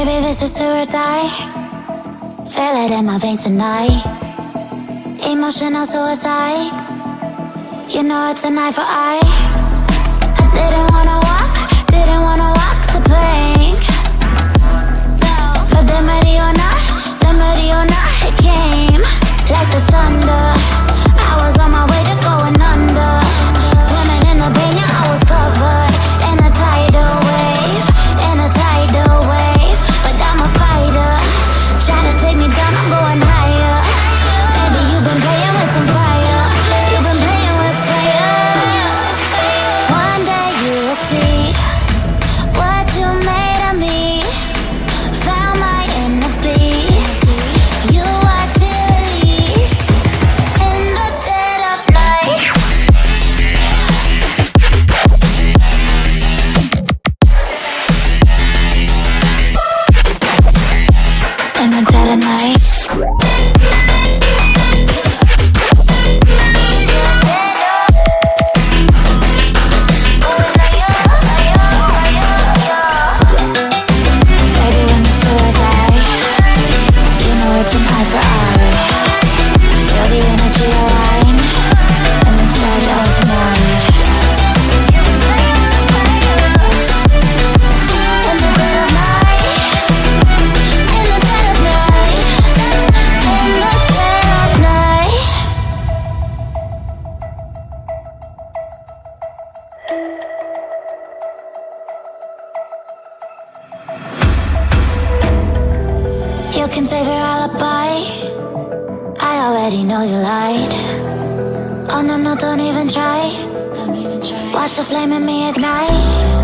Baby, this is do or die. Feel it in my veins tonight. Emotional suicide. You know it's an eye for eye. I didn't wanna walk the plank. But the Mariona, it came like the thunder. I was on my way to going under. Swimming in the pain, yeah, I was covered in a tidal wave, But I'm a fighter, try to take me down, I'm going higher. Baby, you've been playing with some fire. You've been playing with fire. One day you will see what you made of me. Found my inner peace. You watch it release in the dead of night. In the dead of night. Baby, when the sword die, you know it's an eye for eye. Feel the energy align in the dead of night. In the dead of night. In the dead of night. In the dead of night. You can save your alibi. I already know you lied. Oh no, no, don't even try. Watch the flame in me ignite.